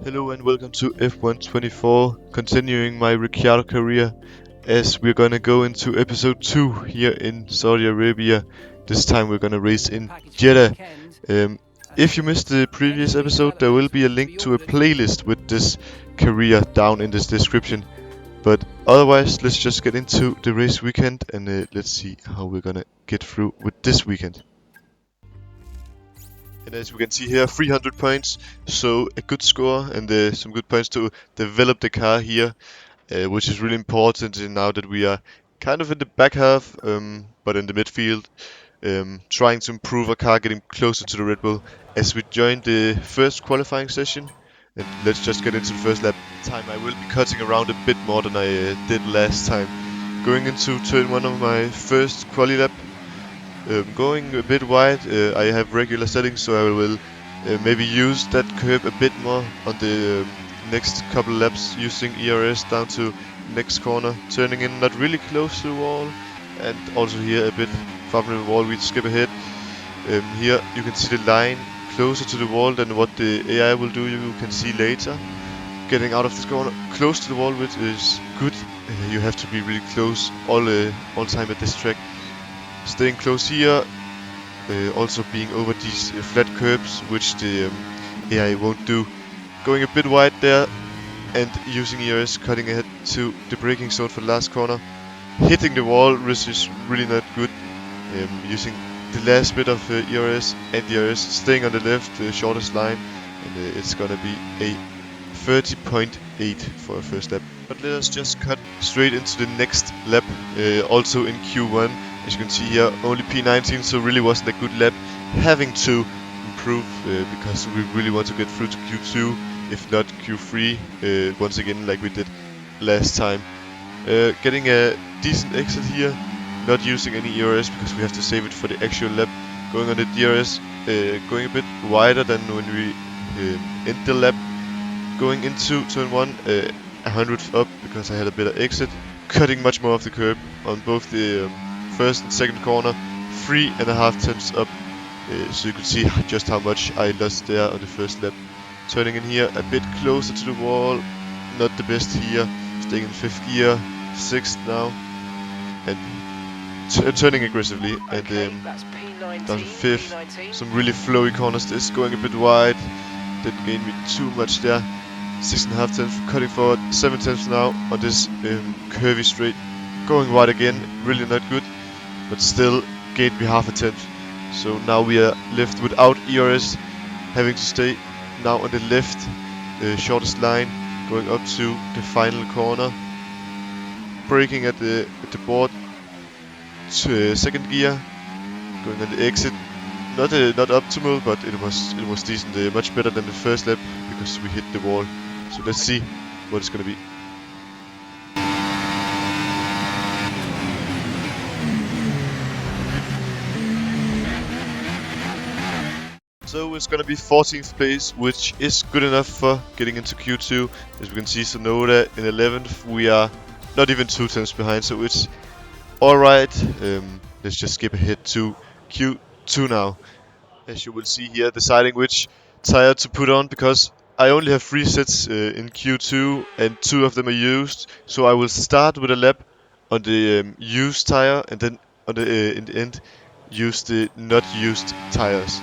Hello and welcome to F124, continuing my Ricciardo career as we're gonna go into episode 2 here in Saudi Arabia. This time we're gonna race in Jeddah. If you missed the previous episode, there will be a link to a playlist with this career down in this description. But otherwise, let's just get into the race weekend and let's see how we're gonna get through with this weekend. And as we can see here, 300 points, so a good score and some good points to develop the car here, which is really important now that we are kind of in the back half, but in the midfield, trying to improve our car, getting closer to the Red Bull as we join the first qualifying session. And let's just get into the first lap. Time I will be cutting around a bit more than I did last time. Going into turn 1 of my first quali lap. Going a bit wide, I have regular settings, so I will maybe use that curb a bit more on the next couple laps using ERS down to next corner, turning in not really close to the wall, and also here a bit far from the wall we skip ahead. Here you can see the line closer to the wall than what the AI will do, you can see later. Getting out of this corner close to the wall, which is good. You have to be really close all time at this track. Staying close here, also being over these flat curbs, which the AI won't do. Going a bit wide there and using ERS, cutting ahead to the braking zone for the last corner. Hitting the wall, which is really not good. Using the last bit of ERS and ERS, staying on the left, the shortest line, and it's gonna be a 30.8 for a first lap. But let us just cut straight into the next lap, also in Q1. As you can see here, only P19, so really wasn't a good lap. Having to improve because we really want to get through to Q2, if not Q3, once again like we did last time. Getting a decent exit here, not using any ERS because we have to save it for the actual lap. Going on the DRS, going a bit wider than when we end the lap. Going into turn 1, 100th up because I had a better exit. Cutting much more of the curb on both the first and second corner, 3.5 tenths up, so you can see just how much I lost there on the first lap. Turning in here a bit closer to the wall, not the best here, staying in 5th gear, 6th now, and turning aggressively, and down to 5th, some really flowy corners, this going a bit wide, didn't gain me too much there, 6.5 tenths, cutting forward, 7 tenths now on this curvy straight, going wide again, really not good. But still gained me half a tenth. So now we are left without ERS, having to stay now on the left, shortest line, going up to the final corner, braking at the board to second gear, going on the exit. Not optimal, but it was decent, much better than the first lap because we hit the wall. So let's see what it's gonna be. So it's gonna be 14th place, which is good enough for getting into Q2. As we can see, Sonoda in 11th. We are not even 2 tenths behind, so it's alright. Let's just skip ahead to Q2 now. As you will see here, deciding which tire to put on, because I only have 3 sets in Q2 and 2 of them are used. So I will start with a lap on the used tire and then on the in the end use the not used tires.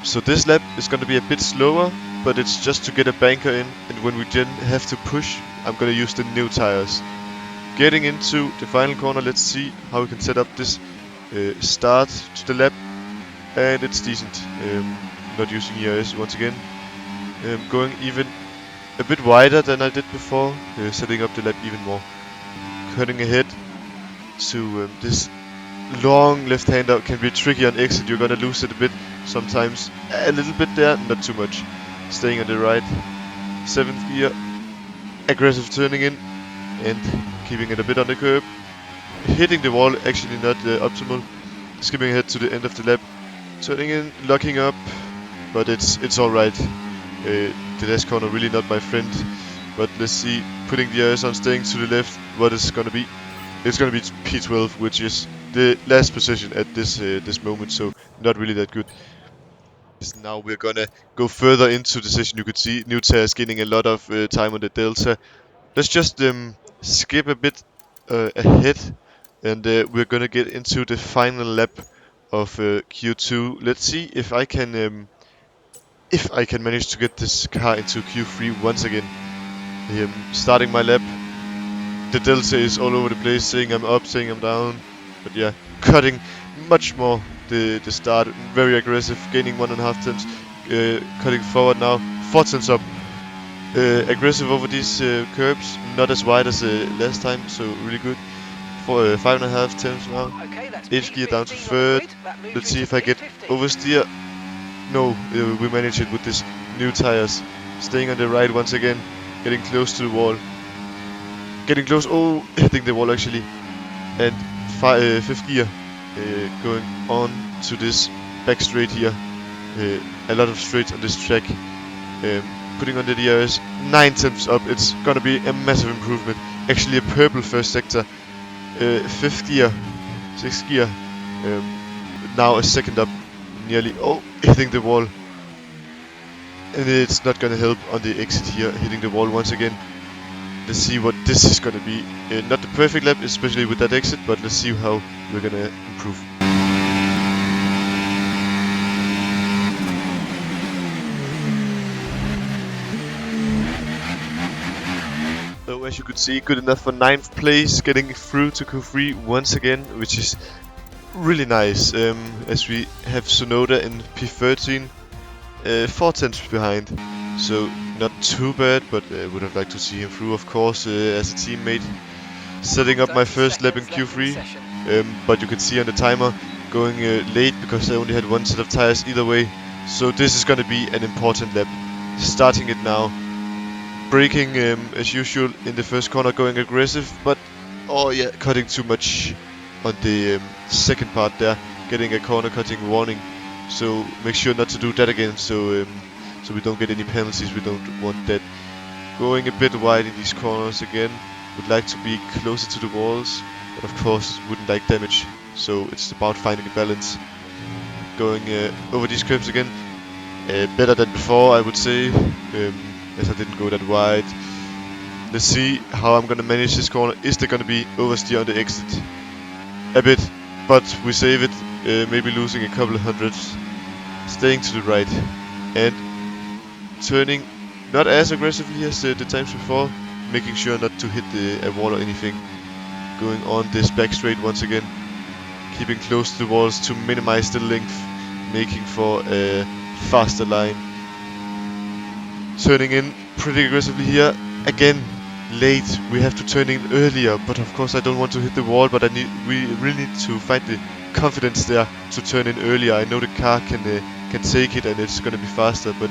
So this lap is going to be a bit slower, but it's just to get a banker in, and when we then have to push, I'm going to use the new tires. Getting into the final corner, let's see how we can set up this start to the lap, and it's decent. Not using ERS once again. Going even a bit wider than I did before, setting up the lap even more. Cutting ahead to this long left-hander, can be tricky on exit, you're gonna lose it a bit sometimes, a little bit there, not too much. Staying on the right, 7th gear, aggressive turning in and keeping it a bit on the curb. Hitting the wall, actually not optimal. Skipping ahead to the end of the lap, turning in, locking up, but it's alright. The last corner really not my friend, but let's see, putting the ERS on, staying to the left, what is gonna be? It's gonna be P12, which is the last position at this moment, so not really that good. Now we're gonna go further into the session. You could see new tires gaining a lot of time on the delta. Let's just skip a bit ahead, and we're gonna get into the final lap of Q2. Let's see if I can manage to get this car into Q3 once again. Starting my lap, the delta is all over the place, saying I'm up, saying I'm down, but yeah, cutting much more the start, very aggressive, gaining 1.5 tenths, cutting forward now, 4 tenths up. Aggressive over these curbs, not as wide as last time, so really good. For 5.5 tenths now. H gear down to third. Let's see if I get oversteer. No, we managed it with these new tires. Staying on the right once again, getting close to the wall. Getting close, oh, hitting the wall actually. And fifth gear, going on to this back straight here. A lot of straights on this track. Putting on the DRS, 9 tenths up. It's gonna be a massive improvement. Actually a purple first sector. Fifth gear, sixth gear. Now a second up, nearly, oh, hitting the wall. And it's not gonna help on the exit here, hitting the wall once again. Let's see what this is gonna be. Not the perfect lap, especially with that exit, but let's see how we're gonna improve. So as you could see, good enough for 9th place, getting through to Q3 once again, which is really nice. As we have Tsunoda in P13, 4 tenths behind, so not too bad, but would have liked to see him through, of course, as a teammate. Setting up my first lap in Q3, but you can see on the timer going late because I only had one set of tires either way. So this is going to be an important lap. Starting it now. Braking as usual in the first corner, going aggressive, but oh yeah, cutting too much on the second part there, getting a corner cutting warning. So make sure not to do that again, so we don't get any penalties. We don't want that. Going a bit wide in these corners again. Would like to be closer to the walls, but of course wouldn't like damage. So it's about finding a balance. Going over these curves again, better than before, I would say. As I didn't go that wide. Let's see how I'm gonna manage this corner. Is there gonna be oversteer on the exit? A bit, but we save it. Maybe losing a couple of hundreds. Staying to the right and turning not as aggressively as the times before. Making sure not to hit a wall or anything. Going on this back straight once again. Keeping close to the walls to minimize the length. Making for a faster line. Turning in pretty aggressively here. Again, late. We have to turn in earlier, but of course I don't want to hit the wall, but we really need to find the confidence there to turn in earlier. I know the car can take it and it's gonna be faster, but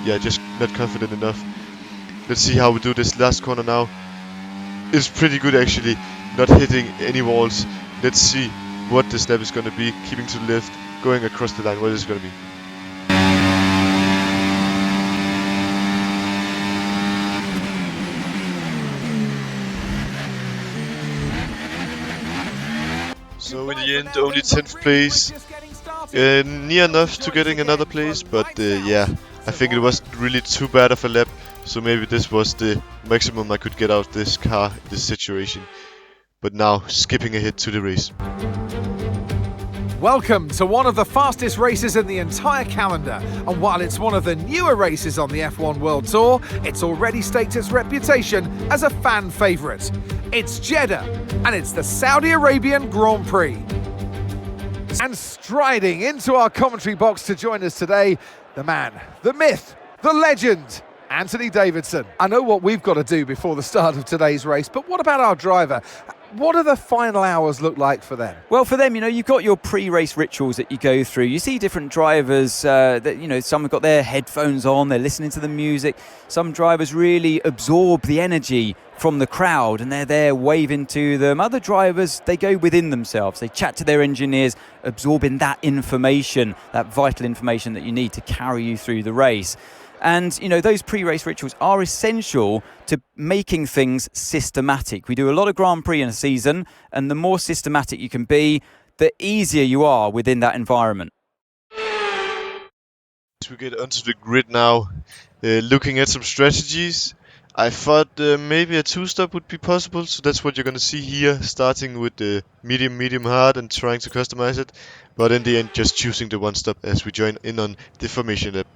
yeah, just not confident enough. Let's see how we do this last corner now. It's pretty good actually, not hitting any walls. Let's see what this lap is gonna be. Keeping to the left, going across the line. What is it gonna be? So in the end, only 10th place. Near enough to getting another place, but yeah, I think it wasn't really too bad of a lap. So maybe this was the maximum I could get out of this car in this situation. But now, skipping ahead to the race. Welcome to one of the fastest races in the entire calendar, and while it's one of the newer races on the F1 World Tour, it's already staked its reputation as a fan favourite. It's Jeddah, and it's the Saudi Arabian Grand Prix. And striding into our commentary box to join us today, the man, the myth, the legend, Anthony Davidson. I know what we've got to do before the start of today's race, but what about our driver? What do the final hours look like for them? Well, for them, you've got your pre-race rituals that you go through. You see different drivers that, some have got their headphones on, they're listening to the music. Some drivers really absorb the energy from the crowd and they're there waving to them. Other drivers, they go within themselves. They chat to their engineers, absorbing that information, that vital information that you need to carry you through the race. And, those pre-race rituals are essential to making things systematic. We do a lot of Grand Prix in a season, and the more systematic you can be, the easier you are within that environment. As we get onto the grid now, looking at some strategies, I thought maybe a 2-stop would be possible, so that's what you're gonna see here, starting with the medium hard and trying to customize it, but in the end just choosing the 1-stop as we join in on the formation lap.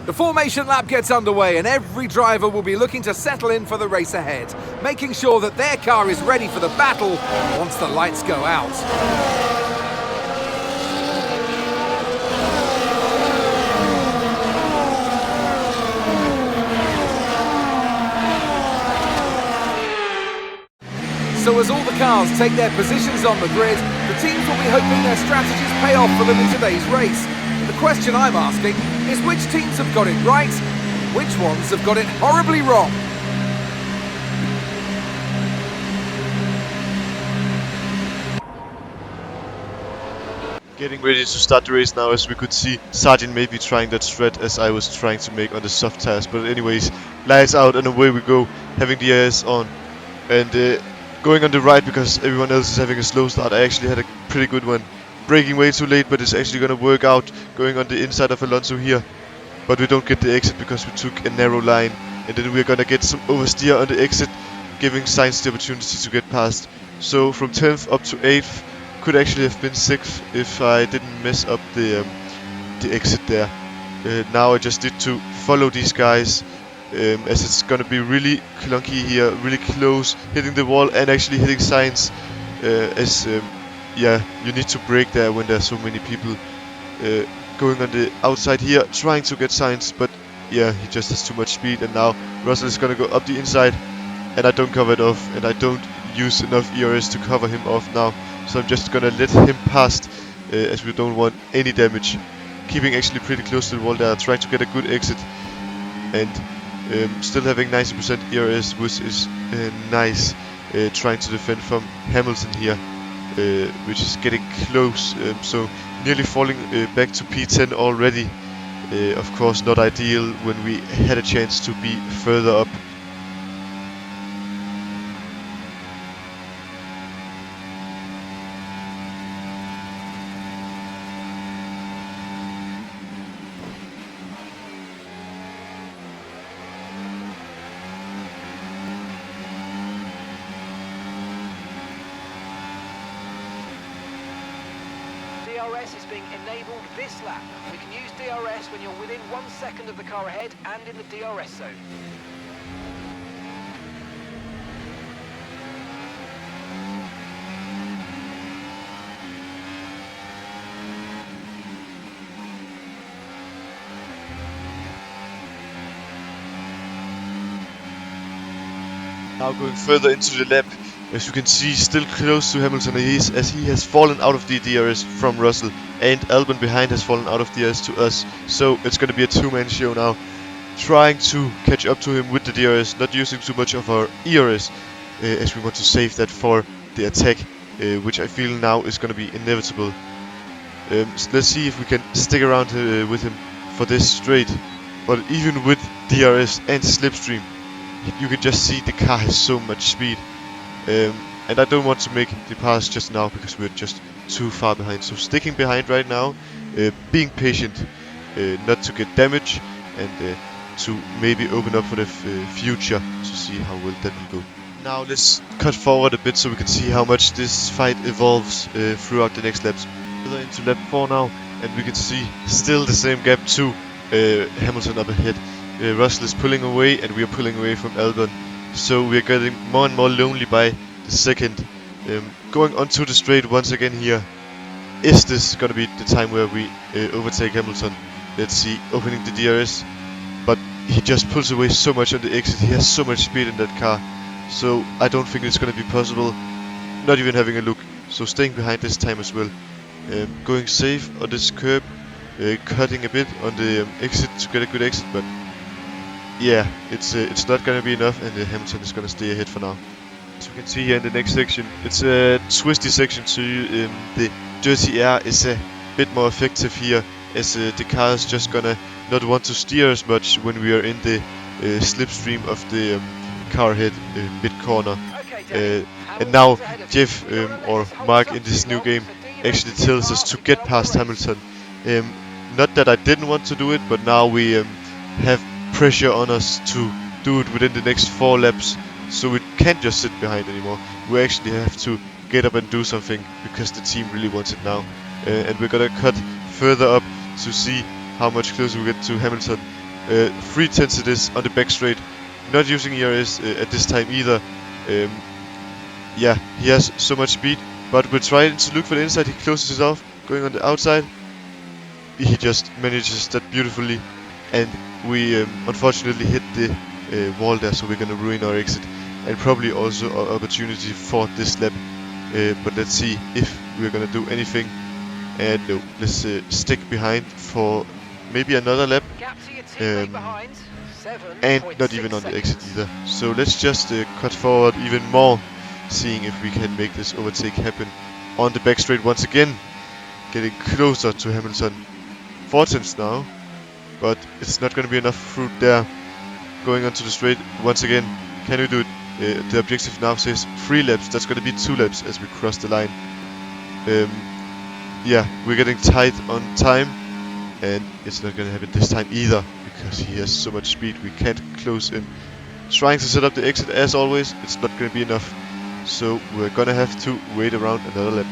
The formation lap gets underway and every driver will be looking to settle in for the race ahead, making sure that their car is ready for the battle once the lights go out. So as all the cars take their positions on the grid, the teams will be hoping their strategies pay off for them in today's race. The question I'm asking is which teams have got it right, which ones have got it horribly wrong? Getting ready to start the race now, as we could see Sargent maybe trying that strat as I was trying to make on the soft tires, but anyways, lights out and away we go, having the AS on and going on the right because everyone else is having a slow start. I actually had a pretty good one. Braking way too late, but it's actually going to work out going on the inside of Alonso here. But we don't get the exit because we took a narrow line. And then we're going to get some oversteer on the exit, giving Sainz the opportunity to get past. So from 10th up to 8th, could actually have been 6th if I didn't mess up the exit there. Now I just need to follow these guys. As it's gonna be really clunky here, really close, hitting the wall and actually hitting Sainz. Yeah, you need to brake there when there's so many people going on the outside here, trying to get Sainz, but yeah, he just has too much speed. And now Russell is gonna go up the inside, and I don't cover it off, and I don't use enough ERS to cover him off now. So I'm just gonna let him past, as we don't want any damage. Keeping actually pretty close to the wall there, trying to get a good exit, and still having 90% ERS, which is nice. Trying to defend from Hamilton here, which is getting close. So nearly falling back to P10 already. Of course, not ideal when we had a chance to be further up. DRS is being enabled this lap. We can use DRS when you're within 1 second of the car ahead and in the DRS zone. Now going further into the lap, as you can see, still close to Hamilton as he has fallen out of the DRS from Russell, and Albon behind has fallen out of DRS to us. So it's going to be a two-man show now, trying to catch up to him with the DRS, not using too much of our ERS, as we want to save that for the attack, which I feel now is going to be inevitable. So let's see if we can stick around with him for this straight. But even with DRS and slipstream, you can just see the car has so much speed. And I don't want to make the pass just now because we're just too far behind. So sticking behind right now, being patient, not to get damage, and to maybe open up for the future to see how well that will go. Now let's cut forward a bit so we can see how much this fight evolves throughout the next laps. Further into lap 4 now, and we can see still the same gap to Hamilton up ahead. Russell is pulling away and we are pulling away from Albon. So we are getting more and more lonely by the second. Going onto the straight once again here. Is this going to be the time where we overtake Hamilton? Let's see, opening the DRS. But he just pulls away so much on the exit. He has so much speed in that car. So I don't think it's going to be possible. Not even having a look. So staying behind this time as well. Going safe on this curb. Cutting a bit on the exit to get a good exit. But yeah, it's not going to be enough, and Hamilton is going to stay ahead for now. As you can see here in the next section, it's a twisty section, so the dirty air is a bit more effective here, as the car is just going to not want to steer as much when we are in the slipstream of the car ahead mid-corner. And now Jeff or Mark in this new game actually tells us to get past Hamilton. Not that I didn't want to do it, but now we have pressure on us to do it within the next 4 laps, so we can't just sit behind anymore. We actually have to get up and do something because the team really wants it now. And we're gonna cut further up to see how much closer we get to Hamilton. 3/10 it is on the back straight. Not using ERS at this time either. Yeah, he has so much speed, but we're trying to look for the inside. He closes it off, going on the outside. He just manages that beautifully, and we unfortunately hit the wall there, so we're gonna ruin our exit and probably also our opportunity for this lap. But let's see if we're gonna do anything. And no, let's stick behind for maybe another lap. And not even on the exit either. So let's just cut forward even more, seeing if we can make this overtake happen on the back straight once again. Getting closer to Hamilton. 4/10 now, but it's not going to be enough fruit there. Going onto the straight once again. Can we do it? The objective now says 3 laps. That's going to be 2 laps as we cross the line. Yeah, we're getting tight on time, and it's not going to happen this time either because he has so much speed. We can't close in. Trying to set up the exit as always. It's not going to be enough, so we're going to have to wait around another lap.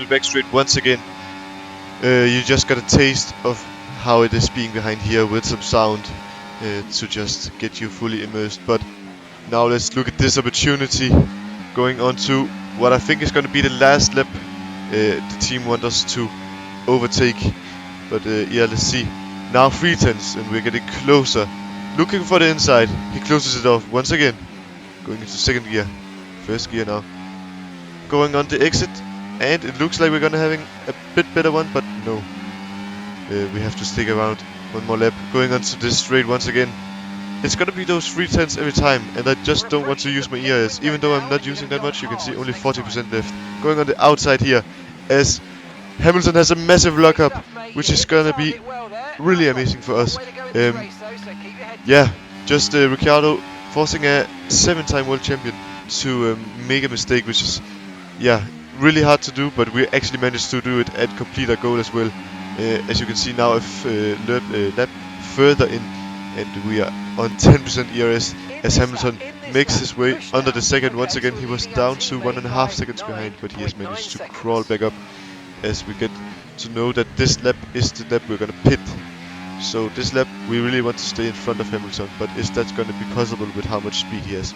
Back straight once again. You just got a taste of how it is being behind here with some sound to just get you fully immersed. But now let's look at this opportunity going on to what I think is going to be the last lap. The team want us to overtake, but yeah, let's see. Now 3/10 and we're getting closer. Looking for the inside. He closes it off once again. Going into second gear. First gear now. Going on the exit. And it looks like we're gonna having a bit better one, but no. We have to stick around one more lap. Going on to this straight once again. It's gonna be those 3/10 every time, and I just don't want to use my ERS. Even though I'm not using that much, you can see only 40% left. Going on the outside here, as Hamilton has a massive lockup, which is gonna be really amazing for us. Yeah, just Ricciardo forcing a 7-time world champion to make a mistake, which is, yeah, really hard to do, but we actually managed to do it and complete our goal as well. As you can see now, a lap further in, and we are on 10% ERS as Hamilton makes his way under the second. Once again, he was down to 1.5 seconds behind, but he has managed to crawl back up as we get to know that this lap is the lap we're gonna pit. So this lap, we really want to stay in front of Hamilton, but is that gonna be possible with how much speed he has?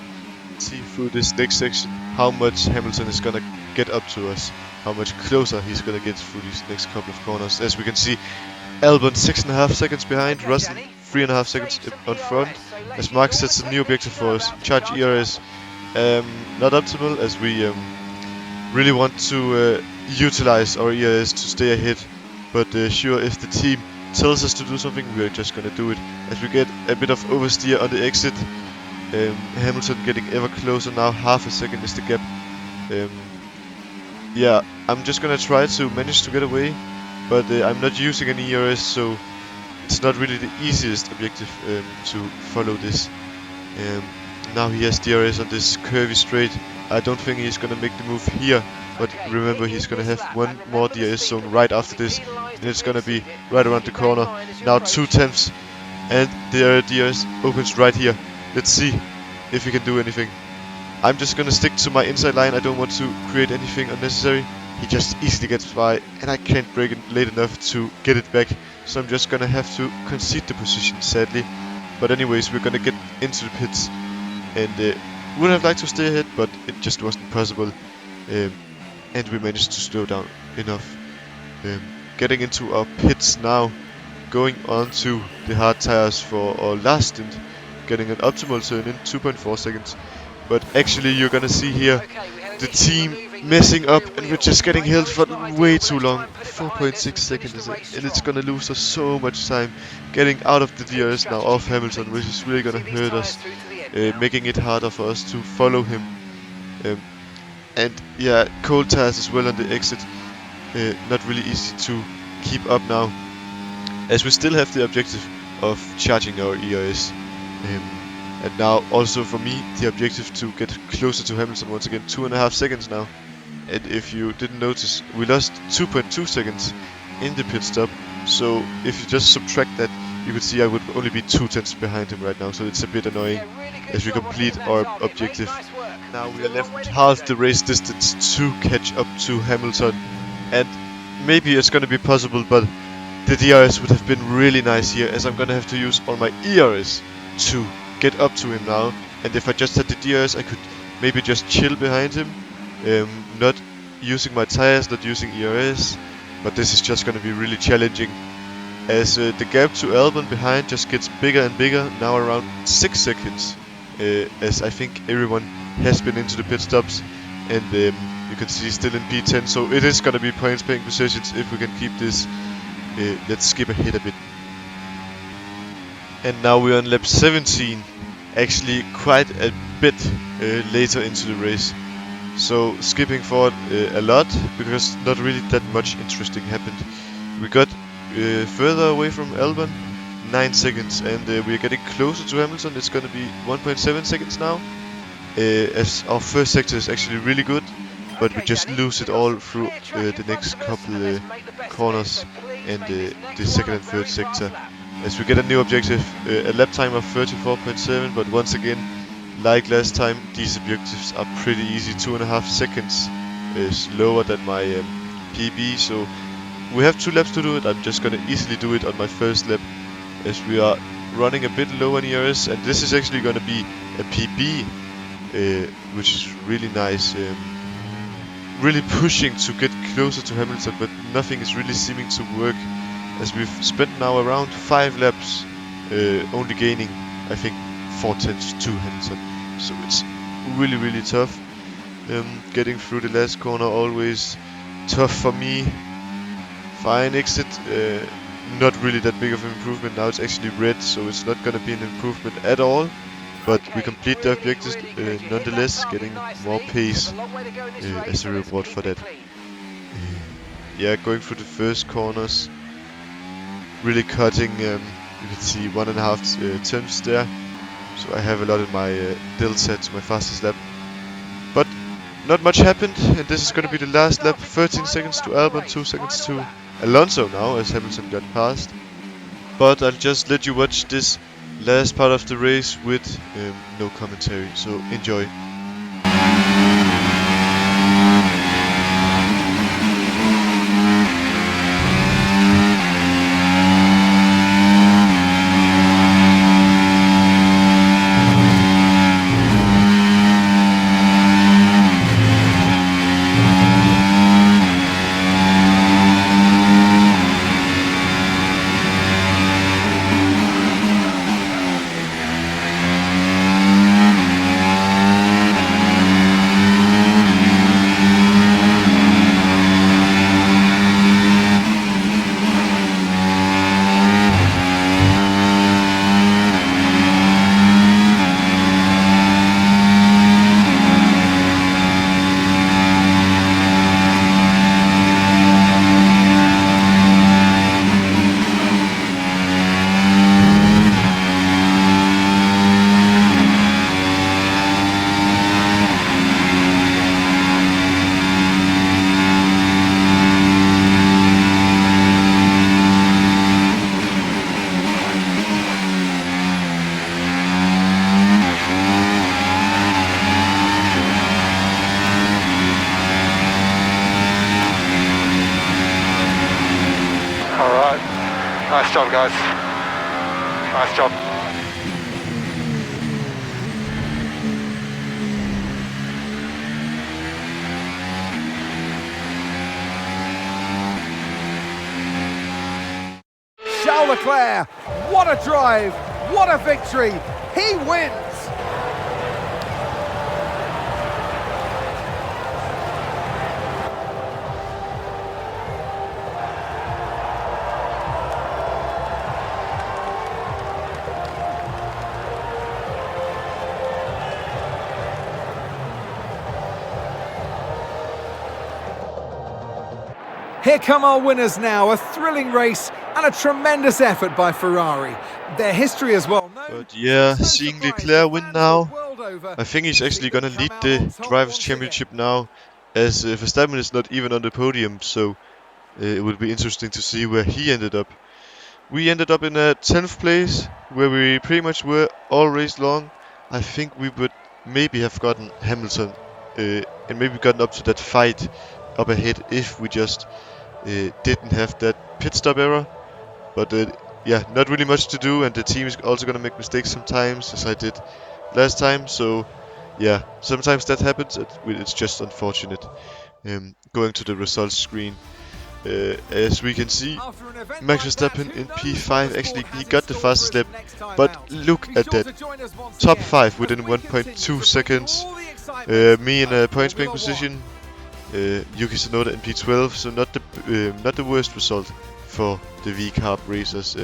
See through this next section how much Hamilton is gonna get up to us, how much closer he's gonna get through these next couple of corners. As we can see, Albon 6.5 seconds behind, Russell 3.5 seconds on front, as Mark sets a new objective for us. Charge ERS, not optimal, as we really want to utilize our ERS to stay ahead, but sure, if the team tells us to do something, we're just gonna do it. As we get a bit of oversteer on the exit, Hamilton getting ever closer now. Half a second is the gap. Yeah, I'm just gonna try to manage to get away, but I'm not using any ERS, so it's not really the easiest objective to follow this. Now he has DRS on this curvy straight. I don't think he's gonna make the move here, but remember, he's gonna have one more DRS zone right after this, and it's gonna be right around the corner. Now 2/10, and the DRS opens right here. Let's see if he can do anything. I'm just gonna stick to my inside line. I don't want to create anything unnecessary. he just easily gets by, and I can't brake it late enough to get it back. So I'm just gonna have to concede the position, sadly. But anyways, we're gonna get into the pits, and would have liked to stay ahead, but it just wasn't possible. And we managed to slow down enough. Getting into our pits now, going on to the hard tires for our last stint, getting an optimal turn in 2.4 seconds. But actually, you're gonna see here the team messing up, and we're just getting held for way too long. 4.6 seconds, and it's gonna lose us so much time getting out of the DRS now off Hamilton, which is really gonna hurt us, making it harder for us to follow him. And yeah, cold tires as well on the exit. Not really easy to keep up now, as we still have the objective of charging our ERS. And now also for me, the objective to get closer to Hamilton once again. 2.5 seconds now. And if you didn't notice, we lost 2.2 seconds in the pit stop. So if you just subtract that, you could see I would only be 2/10 behind him right now. So it's a bit annoying as we complete our objective. Now we are left half the race distance to catch up to Hamilton. And maybe it's going to be possible, but the DRS would have been really nice here, as I'm going to have to use all my ERS to get up to him now. And if I just had the DRS, I could maybe just chill behind him, not using my tires, not using ERS. But this is just going to be really challenging, as the gap to Albon behind just gets bigger and bigger, now around 6 seconds, as I think everyone has been into the pit stops, and you can see still in P10, so it is going to be points paying positions if we can keep this. Let's skip ahead a bit. And now we're on lap 17, actually quite a bit later into the race. So skipping forward a lot, because not really that much interesting happened. We got further away from Albon, 9 seconds, and we're getting closer to Hamilton. It's going to be 1.7 seconds now, as our first sector is actually really good, but we just lose it all through the next couple corners and the second and third sector. As we get a new objective, a lap time of 34.7, but once again, like last time, these objectives are pretty easy. 2.5 seconds is lower than my PB, so we have 2 laps to do it. I'm just gonna easily do it on my first lap, as we are running a bit low on ERS, and this is actually gonna be a PB, which is really nice. Really pushing to get closer to Hamilton, but nothing is really seeming to work, as we've spent now around 5 laps only gaining, I think, 4/10 to Hamilton. So it's really, really tough. Getting through the last corner, always tough for me. Fine exit, not really that big of an improvement. Now it's actually red, so it's not gonna be an improvement at all. But we complete the objectives nonetheless, getting more pace as a reward for that. Yeah, going through the first corners, really cutting. You can see 1.5 turns there, so I have a lot in my delta to my fastest lap. But not much happened, and this is going to be the last lap. 13 seconds to Albon, 2 seconds to Alonso now, as Hamilton got past. But I'll just let you watch this last part of the race with no commentary, so enjoy. job, guys. Nice job. Charles Leclerc, what a drive, what a victory, he wins! Here come our winners now, a thrilling race and a tremendous effort by Ferrari. Their history as well known. But yeah, seeing Leclerc win now, I think he's actually gonna lead the Drivers' Championship now, as Verstappen is not even on the podium, so it would be interesting to see where he ended up. We ended up in a 10th place, where we pretty much were all race long. I think we would maybe have gotten Hamilton, and maybe gotten up to that fight up ahead if we just didn't have that pit stop error. But yeah, not really much to do, and the team is also gonna make mistakes sometimes, as I did last time. So yeah, sometimes that happens. It's just unfortunate. Going to the results screen, as we can see, Max Verstappen in P5, actually he got the fastest lap, but look at that, top 5 within 1.2 seconds. Me in a points bank position, Yuki Tsunoda in P12, so not the worst result for the V-Carb racers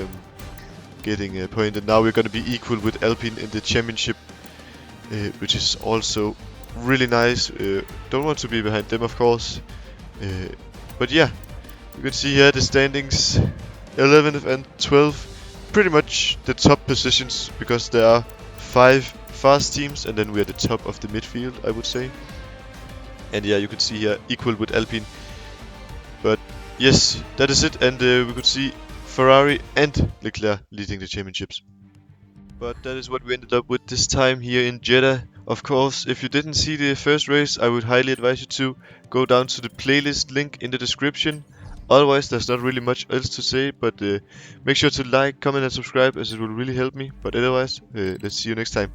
getting a point. And now we're going to be equal with Alpine in the championship, which is also really nice. Don't want to be behind them, of course, but yeah, you can see here the standings, 11th and 12th, pretty much the top positions, because there are 5 fast teams and then we're at the top of the midfield, I would say. And yeah, you can see here equal with Alpine. But yes, that is it, and we could see Ferrari and Leclerc leading the championships. But that is what we ended up with this time here in Jeddah. Of course, if you didn't see the first race, I would highly advise you to go down to the playlist link in the description. Otherwise, there's not really much else to say, but make sure to like, comment and subscribe, as it will really help me. But otherwise, let's see you next time.